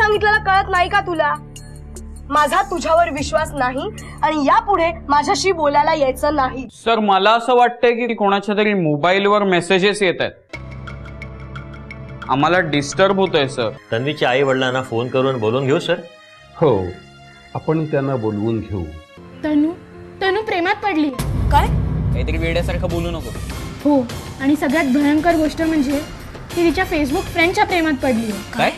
सांगितलेलं कळत नाही का तुला? माझा तुझ्यावर विश्वास नाही आणि यापुढे माझ्याशी बोलायला यायचं नाही. सर मला असं वाटतंय की कोणाच्या तरी मोबाईलवर मेसेजेस येत आहेत. आम्हाला डिस्टर्ब होतोय सर. तन्वीच्या आई वडिलांना फोन करून बोलून घेऊ सर. हो, आपण त्यांना बोलवून घेऊ. तनू प्रेमात पडली. काय? काहीतरी वेड्यासारखं बोलू नको. हो, आणि सगळ्यात भयंकर गोष्ट म्हणजे ती तिच्या फेसबुक फ्रेंडच्या प्रेमात पडली. काय?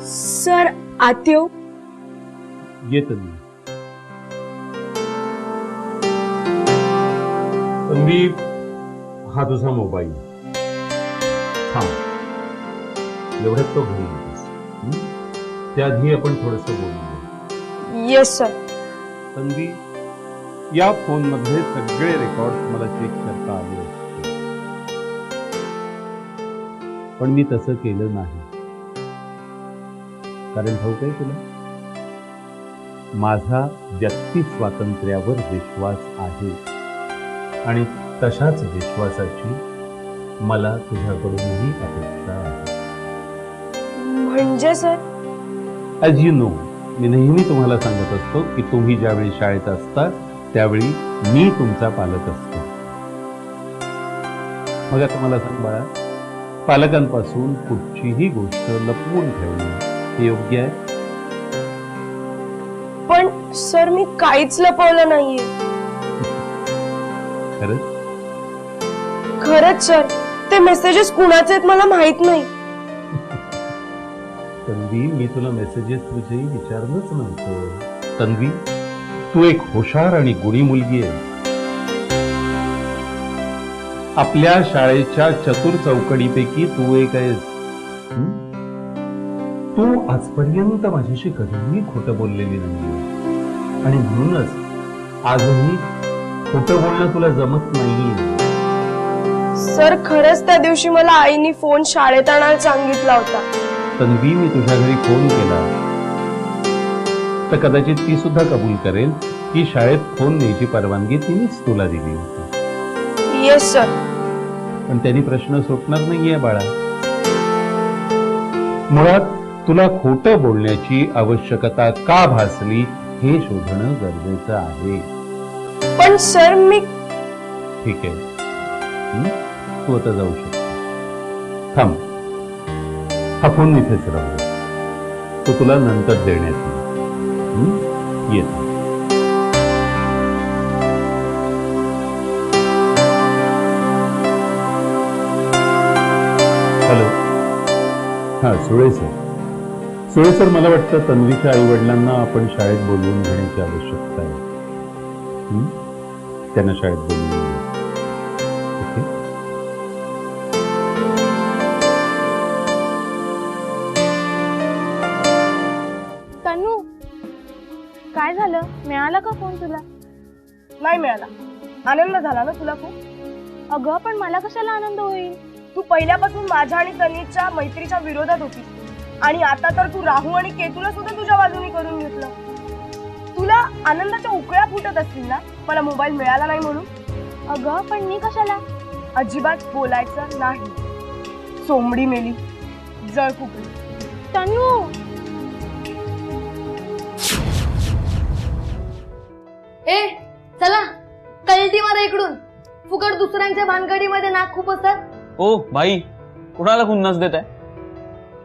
सर आत येऊ? येत नाही. तन्वी, हा तुझा मोबाईल. थांब, एवढ्यात तो घरी येतोस. त्याआधी आपण थोडंसं बोलू. Yes sir. तन्वी, या फोन मध्ये सगळे रेकॉर्ड मला चेक करता आले असते, पण मी तसं केलं नाही. कारण ठाऊक आहे तुला, माझा व्यक्ती स्वातंत्र्यावर विश्वास आहे आणि तशाच विश्वासाची मला तुझ्याकडूनही अपेक्षा आहे. म्हणजे सर? ॲज यू नो, मी नेहमी तुम्हाला सांगत असतो की तुम्ही ज्यावेळी शाळेत असता त्यावेळी मी तुमचा पालक असतो. मग आता मला सांग बाळा, पालकांपासून कुठचीही गोष्ट लपवून ठेवणं हे योग्य आहे? पण सर मी काहीच लपवलं नाहीये. खरंच? खरंच सर, ते मेसेजेस कुणाचे आहेत मला माहित नाही. तन्वी, मी तुला मेसेजेस विषयी विचारलंच नव्हतं. तन्वी, तू एक हुशार आणि गुणी मुलगी आहे. आपल्या शाळेच्या चतुर चौकडीपैकी तू एक आहेस. तू आजपर्यंत माझ्याशी कधीही खोटं बोललेली नाही आणि म्हणूनच आजही खोटं बोलणं तुला जमत नाहीये. सर खरंच त्या दिवशी मला आईने फोन शाळेत आणायला सांगितला होता. तन्वी, मी तुझ्या घरी फोन केला तर कदाचित ती सुद्धा कबूल करेल की शाळेत फोन न्यायची परवानगी तिनेच तुला दिली होती. Yes sir. पण त्यांनी प्रश्न सुटणार नाहीये बाळा. मुळात तुला खोटं बोलण्याची आवश्यकता का भासली हे शोधणं गरजेचं आहे. पण सर मी... ठीक आहे, तू आता जाऊ शकतो. थांब, हा फोन इथेच राहू दे. तो तुला नंतर देण्यात येईल. येतो. हॅलो. हा, सुळे सर. सुळे सर, मला वाटतं तन्वीच्या आई वडिलांना आपण शाळेत बोलवून घेण्याची आवश्यकता आहे. त्यांना शाळेत बोलवून घेऊ. ओके. तनू, काय झालं? मिळाला का फोन तुला? नाही मिळाला. आनंद झाला ना तुला खूप? अगं, पण मला कशाला आनंद होईल? तू पहिल्यापासून माझ्या आणि तन्वीच्या मैत्रीच्या विरोधात होती आणि आता तर तू राहू आणि केतूला सुद्धा तुझ्या बाजूने करून घेतलं. तुला आनंदाच्या उकळ्या फुटत असतील ना मला मोबाईल मिळाला नाही म्हणून? अगं, पण मी कशाला? अजिबात बोलायचं नाही. सोमडी मेली, जळ फुकली. तनू, ए चला, कळती मला इकडून. फुकट दुसऱ्यांच्या भानगडीमध्ये नाक खूप असतात. ओ भाई, कुणाला खुन्नस देत आहे?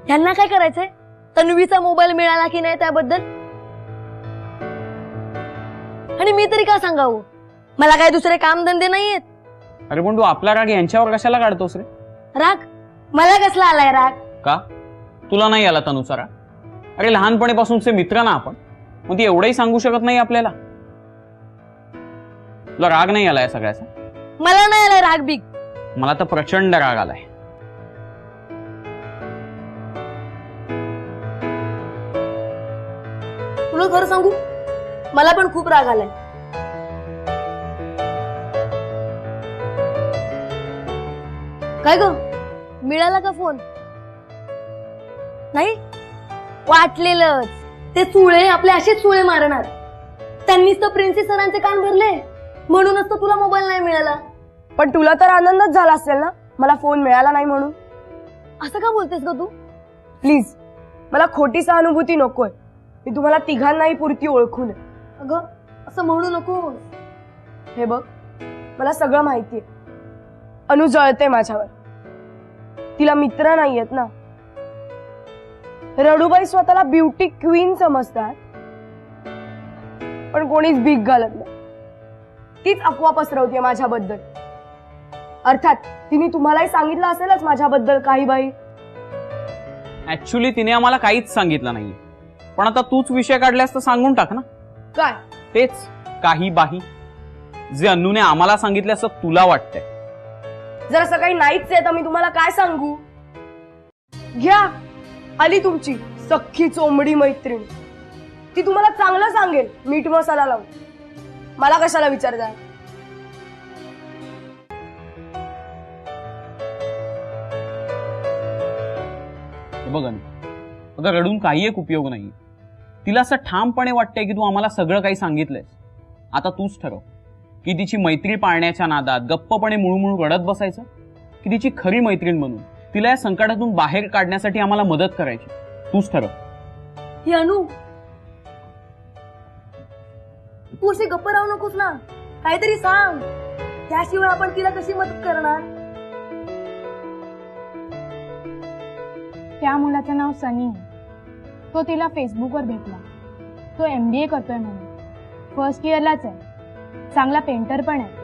ह्यांना काय करायचंय? तन्वीचा मोबाईल मिळाला की नाही त्याबद्दल? आणि मी तरी काय सांगावं? मला काय दुसरे काम धंदे नाहीयेत. अरे पण तू आपला राग यांच्यावर कशाला काढतोस रे? राग? मला कसला आलाय राग? का तुला नाही आला तनुचा राग? अरे लहानपणीपासूनचे मित्र ना आपण, मग ती एवढंही सांगू शकत नाही आपल्याला? तुला राग नाही आलाय सगळ्याचा? मला नाही आलाय राग बिग. मला तर प्रचंड राग आलाय. तुला खरं सांगू, मला पण खूप राग आलाय. काय ग, मिळाला का फोन? नाही वाटलेलंच. ते चुळे आपले असेच चुळे मारणार. त्यांनीच तर प्रिन्सी सरांचे कान भरले. म्हणूनच तर तुला मोबाईल नाही मिळाला. पण तुला तर आनंदच झाला असेल ना मला फोन मिळाला नाही म्हणून. असं का बोलतेस ग तू? प्लीज मला खोटी सहानुभूती नकोय. मी तुम्हाला तिघांनाही पुरती ओळखून आहे. अगं असं म्हणू नको. हे बघ मला सगळं माहितीये. अनु जळते माझ्यावर. तिला मित्र नाहीयेत ना. रडूबाई स्वतःला ब्युटी क्वीन समजतात पण कोणीच भीक घालत नाही. तीच अफवा पसरवतीये माझ्याबद्दल. अर्थात तिने तुम्हालाही सांगितलं असेलच माझ्याबद्दल काही बाई. ऍक्च्युली तिने आम्हाला काहीच सांगितलं नाहीये. पण आता तूच विषय काढल्यास तर सांगून टाक ना. काय तेच काही बाही जे अन्नूने आम्हाला सांगितलं असं तुला वाटतंय. जर असं काही नाहीच आहे तर मी तुम्हाला काय सांगू. घ्या आली तुमची सख्खी चोंबडी मैत्रीण. ती तुम्हाला चांगलं सांगेल मीठ मसाला लावून. मला कशाला विचारताय. बघ अनु, अगं रडून काही एक उपयोग नाही. तिला असं ठामपणे वाटतंय की तू आम्हाला सगळं काही सांगितलंयस. आता तूच ठरव की तिची मैत्री पाळण्याच्या नादात गप्पपणे मुळमुळ रडत बसायचं की तिची खरी मैत्रीण बनून तिला या संकटातून बाहेर काढण्यासाठी आम्हाला मदत करायची. तूच ठरव. ही अनु, तू असे गप्प राहू नकोस ना. काहीतरी सांग. त्याशिवाय आपण तिला कशी मदत करणार? त्या मुलाचं नाव सनी आहे. तो तिला फेसबुकवर भेटला. तो MBA करतोय म्हणून. फर्स्ट इयरलाच आहे. चांगला पेंटर पण आहे.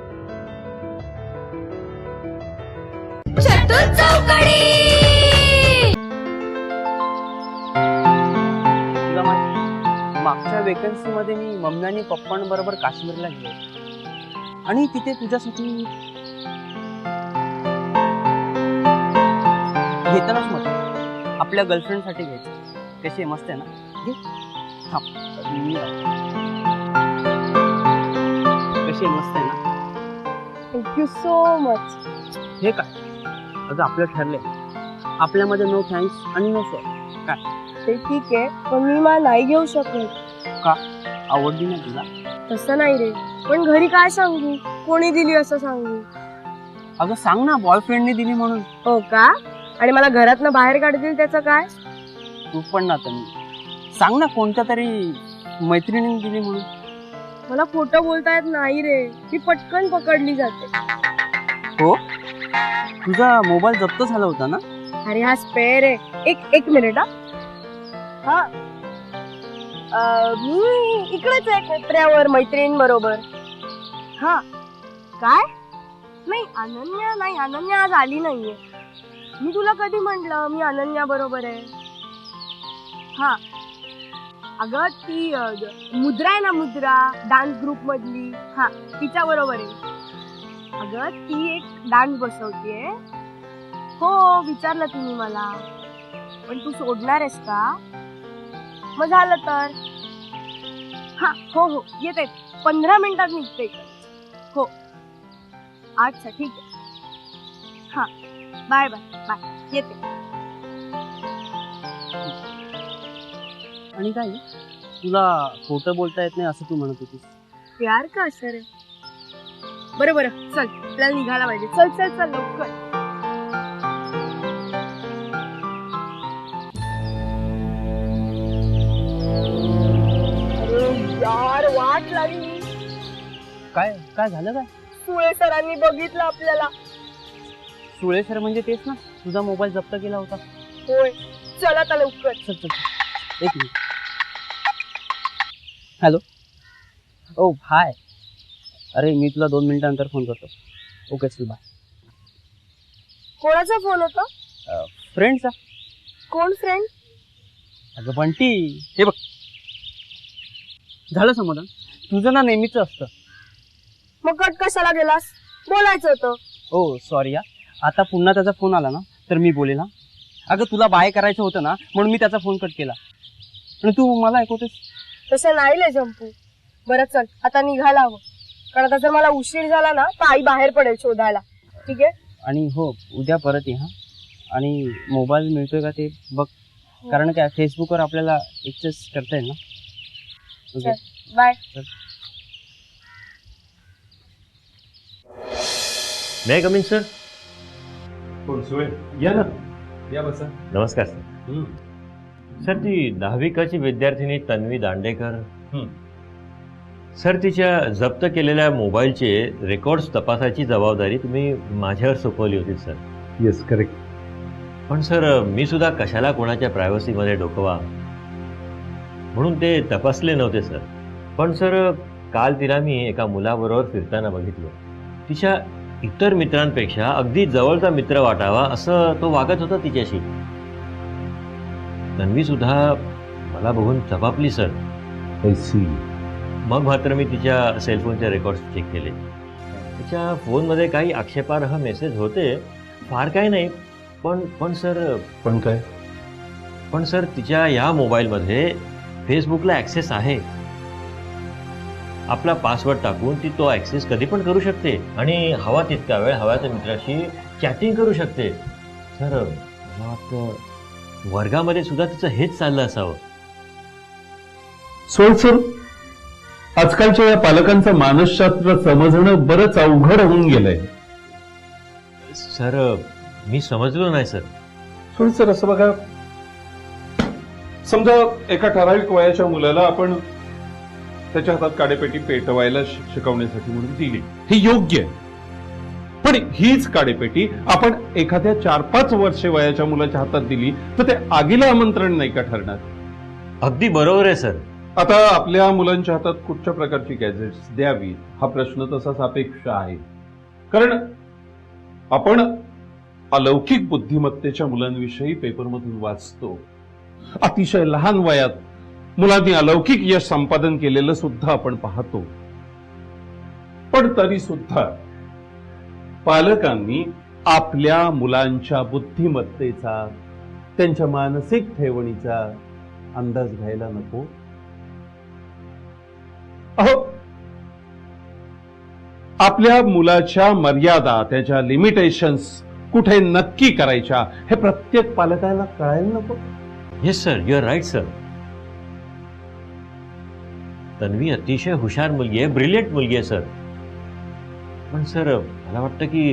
तुला माहिती मागच्या वेकन्सी मध्ये मी मम्मी आणि पप्पांबरोबर काश्मीरला गेलो आणि तिथे तुझ्यासाठी घेतानाच म्हटलं आपल्या गर्लफ्रेंडसाठी घ्यायचं. कशी मस्त आहे ना. घे. थांब. मी लावतो. कशी मस्त आहे ना. Thank you so much. हे काय अगं आपलं ठरलंय. आपल्यामध्ये नो थँक्स आणि नो सॉरी. ते ठीक आहे पण मी मला नाही घेऊ शकत. आवडली ना तुला? तसं नाही रे. पण घरी काय सांगू. कोणी दिली असं सांगू. अगं सांग ना बॉयफ्रेंडने दिली म्हणून. हो का. आणि मला घरातनं बाहेर काढतील त्याचं काय. तू पण ना तर सांग ना कोणत्या तरी मैत्रिणीने दिली म्हणून. मला खोटं बोलता येत नाही रे. मी पटकन पकडली जाते. हो तुझा मोबाईल जप्त झाला होता ना. अरे हा स्पेअर आहे. एक मिनिट. हा मी इकडेच आहे कोपऱ्यावर मैत्रीण बरोबर. हा काय नाही अनन्या आज आली नाहीये. मी तुला कधी म्हंटल मी अनन्या बरोबर आहे. हा अगं ती मुद्रा आहे ना मुद्रा डान्स ग्रुप मधली. हा तिच्या बरोबर आहे. अगं ती एक डान्स बसवतीये. हो विचारलं तुम्ही मला. पण तू सोडणार आहेस का. मग झालं तर. हा हो येते 15 मिनिटात निघते. हो अच्छा ठीक आहे. हा बाय बाय बाय येते. आणि काय तुला खोटं बोलता येत नाही असं तू म्हणत होतीस. प्यार का असर आहे. बरं चल आपल्याला निघायला पाहिजे. चल चल चल लवकर. यार वाट लागली. काय काय झालं काय. सुळे सरांनी बघितलं आपल्याला. सुळे सर म्हणजे तेच ना तुझा मोबाईल जप्त केला होता. होय चल आता लवकर. चल चल एक मिनिट. हॅलो. ओ हाय. अरे मी तुला 2 मिनिटानंतर फोन करतो. ओके चल बाय. कोणाचा फोन होता. फ्रेंडचा. कोण फ्रेंड. अगं बंटी हे बघ झालं समाधान. तुझं ना नेहमीच असतं. मग कट कशाला गेलास. बोलायचं होतं. ओ सॉरी या. आता पुन्हा त्याचा फोन आला ना तर मी बोलेल. हा अगं तुला बाय करायचं होतं ना म्हणून मी त्याचा फोन कट केला आणि तू मला ऐकवतेस. तसं नाही ले जंपू. बरं चल आता निघायला हवं. कारण आता जर मला उशीर झाला ना तर आई बाहेर पडेल शोधायला. ठीक आहे. आणि हो उद्या परत ये. हा आणि मोबाईल मिळतोय का ते बघ. कारण काय फेसबुकवर आपल्याला एक्सेस करता येईल ना. Okay bye. May come in sir? कोण सोय? या ना, या बसा. नमस्कार सर. सर, ती 10वी ची विद्यार्थिनी तन्वी दांडेकर, सर, तिच्या जप्त केलेल्या मोबाईलचे रेकॉर्ड्स तपासायची जबाबदारी तुम्ही माझ्यावर सोपवली होती सर. Yes, correct. पण सर, मी सुद्धा कशाला कोणाच्या प्रायव्हसीमध्ये डोकवा म्हणून ते तपासले नव्हते सर. पण सर, काल तिला मी एका मुलाबरोबर फिरताना बघितलं. तिच्या इतर मित्रांपेक्षा अगदी जवळचा मित्र वाटावा असं तो वागत होता तिच्याशी. तन्वी सुद्धा मला बघून चपापली सर. I C. मग मात्र मी तिच्या सेलफोनचे रेकॉर्ड्स चेक केले. तिच्या फोनमध्ये काही आक्षेपार्ह मेसेज होते, फार काही नाही. पण सर, पण काय? पण सर, तिच्या या मोबाईलमध्ये फेसबुकला ॲक्सेस आहे. आपला पासवर्ड टाकून ती तो ॲक्सेस कधी पण करू शकते आणि हवा तितका वेळ हव्या त्या मित्राशी चॅटिंग करू शकते. सर, मला वाटतं वर्गामध्ये सुद्धा तिचं हेच चाललं असावं. सोड सर, आजकालच्या या पालकांचं मानसशास्त्र समजणं बरंच अवघड होऊन गेलंय. सर, मी समजलो नाही सर. सोड सर, असं बघा, समजा एका ठराविक वयाच्या मुलाला आपण त्याच्या हातात काडेपेटी पेटवायला शिकवण्यासाठी म्हणून दिली, हे योग्य आहे. पण हीच काडेपेटी आपण एखाद्या 4-5 वर्षे वयाच्या मुलाच्या हातात दिली तर ते आगीला आमंत्रण नाही का ठरणार? अगदी बरोबर आहे सर. आता आपल्या मुलांच्या हातात कुठच्या प्रकारची गॅजेट्स द्यावी हा प्रश्न तसाच अपेक्षा आहे. कारण आपण अलौकिक बुद्धिमत्तेच्या मुलांविषयी पेपरमधून वाचतो. अतिशय लहान वयात मुलांनी अलौकिक यश संपादन केलेलं सुद्धा आपण पाहतो. पण तरी सुद्धा पालकांनी आपल्या मुलांच्या बुद्धिमत्तेचा, त्यांच्या मानसिक ठेवणीचा अंदाज घ्यायला नको? अहो, आपल्या मुलाच्या मर्यादा, त्याच्या लिमिटेशन्स कुठे नक्की करायच्या हे प्रत्येक पालकाला कळायला नको? Yes sir, you are right sir. Tanvi अतिशय हुशार मुलगी आहे, ब्रिलियंट मुलगी आहे सर. पण सर, मला वाटतं की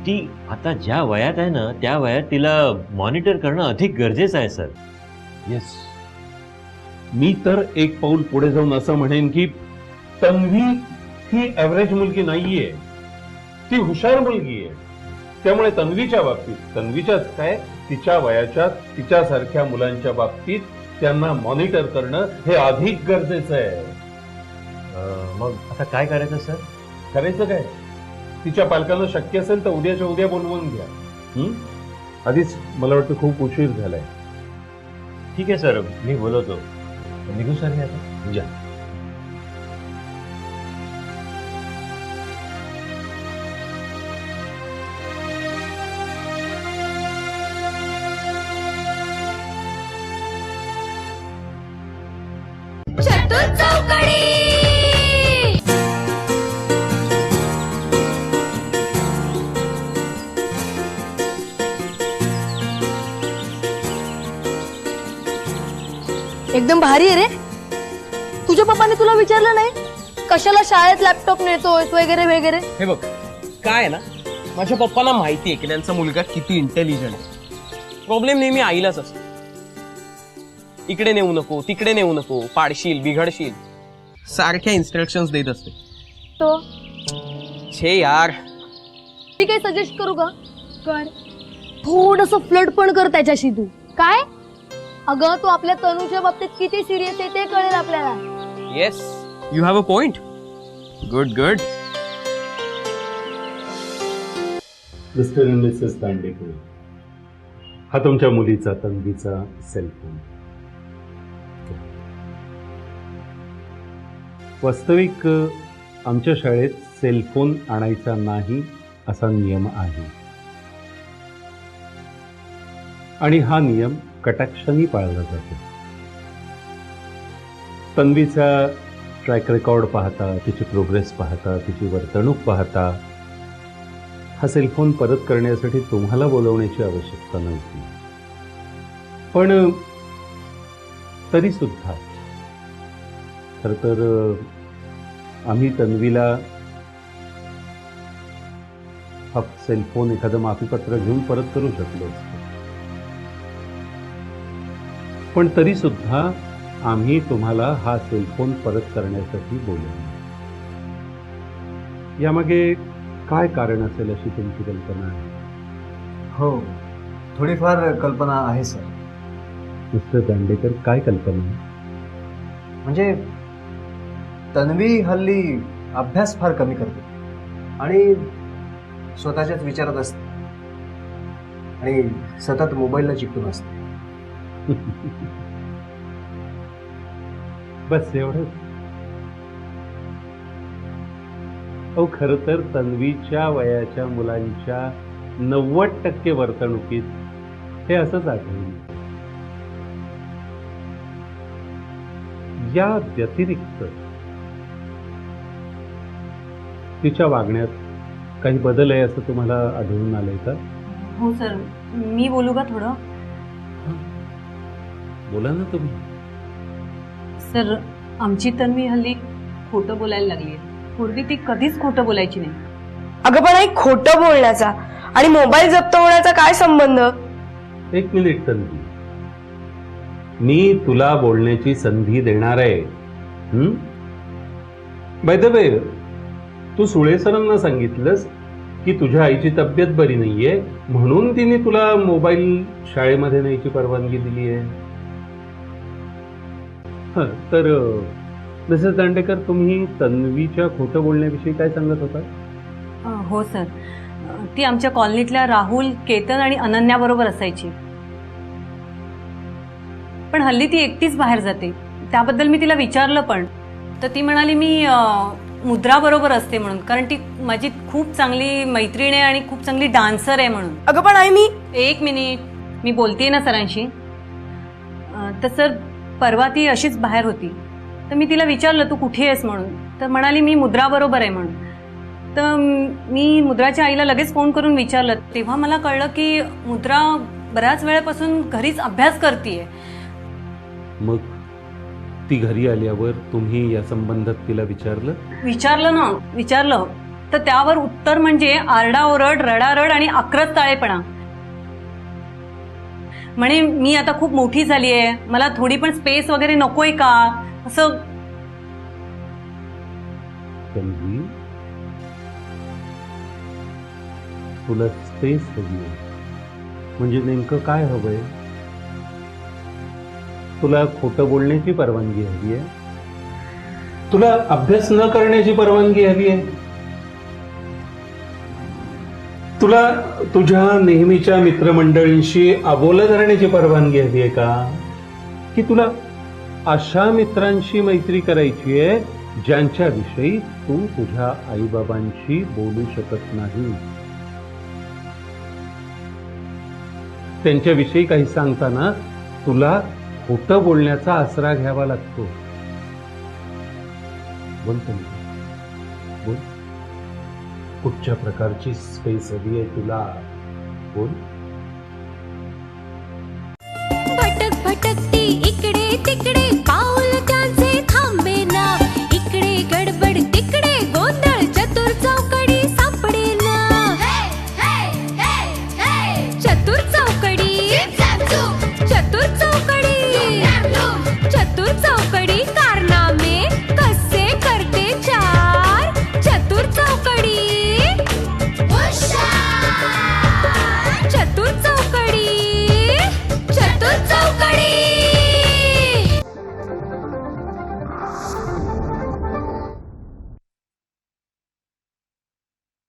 ती आता ज्या वयात आहे ना, त्या वयात तिला मॉनिटर करणं अधिक गरजेचं आहे सर. येस, मी तर एक पाऊल पुढे जाऊन असं म्हणेन की तन्वी ही ॲव्हरेज मुलगी नाहीये, ती हुशार मुलगी आहे. त्यामुळे तन्वीच्या बाबतीत, तन्वीच्याच काय, तिच्या वयाच्या तिच्यासारख्या मुलांच्या बाबतीत त्यांना मॉनिटर करणं हे अधिक गरजेचं आहे. मग आता काय करायचं सर? करायचं काय, तिच्या पालकांना शक्य असेल तर उद्याच्या उद्या बोलवून घ्या. आधीच मला वाटतं खूप उशीर झालाय. ठीक आहे सर, मी बोलवतो. निघू सर मी आता? जा. एकदम भारी आहे रे. तुझ्या पप्पाने तुला विचारलं नाही कशाला शाळेत लॅपटॉप नेतोयस वगैरे वगैरे? हे बघ, काय आहे ना, माझ्या पप्पांना माहिती आहे की त्यांचा मुलगा किती इंटेलिजंट आहे. प्रॉब्लेम नेहमी आईलाच असतो. इकडे नेऊ नको, तिकडे नेऊ नको, पाडशील, बिघडशील, सारख्या इन्स्ट्रक्शन्स देत असते. तो छे यार. मी काही सजेस्ट करू का? कर. थोडस फ्लर्ट पण कर त्याच्याशी तू. काय? अगं, तो आपल्या तनुच्या बाबतीत किती सिरियस आहे ते कळेल आपल्याला. Yes, you have a point. Good good. Mister and Mrs Dandekar, हा तुमच्या मुलीचा, तन्वीचा सेलफोन. वास्तविक आमच्या शाळेत सेलफोन आणायचा नाही असा नियम आहे आणि हा नियम कटाक्षाने पाळला जातो. तन्वीचा ट्रॅक रेकॉर्ड पाहता, तिची प्रोग्रेस पाहता, तिची वर्तणूक पाहता हा सेलफोन परत करण्यासाठी तुम्हाला बोलवण्याची आवश्यकता नव्हती. पण तरी सुद्धा खरं तर आम्ही तन्वीला हा सेलफोन एखादं माफीपत्र घेऊन परत करू शकलो असतो. पण तरी सुद्धा आम्ही तुम्हाला हा सेलफोन परत करण्यासाठी बोलवलं. यामागे काय कारण असेल अशी तुमची कल्पना आहे? हो, थोडीफार कल्पना आहे सर. मिस्टर दांडेकर, काय कल्पना आहे? म्हणजे तन्वी हल्ली अभ्यास फार कमी करते आणि स्वतःच्याच विचारात असते आणि सतत मोबाईलला चिकटून असते. बस एवढंच? अहो, खर तर तन्वीच्या वयाच्या मुलांच्या 90% वर्तणुकीत हे असंच आढळलं. या व्यतिरिक्त तिच्या वागण्यात काही बदल आहे असं तुम्हाला आढळून आलंय का? हो सर, मी बोलू का थोडं? बोला ना तुम्ही. सर, आमची तन्वी हल्ली खोटं बोलायला लागली आहे. पूर्वी ती कधीच खोटं बोलायची नाही. अगं पण आई, खोटं बोलण्याचा आणि मोबाईल जप्त होण्याचा काय संबंध? एक मिनिट तन्वी, मी तुला बोलण्याची संधी देणार आहे. बाय द वे, तू सुळे सरांना सांगितलंस की तुझ्या आईची तब्येत बरी नाहीये म्हणून तिने तुला मोबाईल शाळेमध्ये न्यायची परवानगी दिली आहे. तर मिसेस दांडेकर, तुम्ही तन्वीच्या खोटं बोलण्याविषयी काय सांगत होता? हो सर, ती आमच्या कॉलनीतल्या राहुल, केतन आणि अनन्याबरोबर असायची. पण हल्ली ती एकटीच बाहेर जाते. त्याबद्दल मी तिला विचारलं पण, तर ती म्हणाली मी मुद्रा बरोबर असते म्हणून, कारण ती माझी खूप चांगली मैत्रीण आहे आणि खूप चांगली डान्सर आहे म्हणून. अगं पण आई, मी एक मिनिट, मी बोलतेय ना सरांशी. तर सर, परवा ती अशीच बाहेर होती, तर मी तिला विचारलं तू कुठे आहेस म्हणून, तर म्हणाली मी मुद्रा बरोबर आहे म्हणून. तर मी मुद्राच्या आईला लगेच फोन करून विचारलं, तेव्हा मला कळलं की मुद्रा बऱ्याच वेळापासून घरीच अभ्यास करतीये. मग ती घरी आल्यावर तुम्ही या संबंधात तिला विचारलं? विचारलं तर त्यावर उत्तर म्हणजे आरडाओरड, रडारड आणि आक्रस ताळेपणा. म्हणे मी आता खूप मोठी झाली आहे, मला थोडी पण स्पेस वगैरे नकोय का असं. तन्वी, तुला स्पेस हवी आहे म्हणजे नेमकं काय हवंय? तुला खोटं बोलण्याची परवानगी हवी आहे? तुला अभ्यास न करण्याची परवानगी हवी आहे? तुला तुझ्या नेहमीच्या मित्रमंडळींशी अबोला धरण्याची परवानगी हवी आहे का? की तुला अशा मित्रांशी मैत्री करायची आहे ज्यांच्याविषयी तू तुझ्या आईबाबांशी बोलू शकत नाही? त्यांच्याविषयी काही सांगताना तुला खोटं बोलण्याचा आसरा घ्यावा लागतो. बोल तन्वी, बोल. कुठच्या प्रकारची स्पेस हवी आहे तुला? बोल.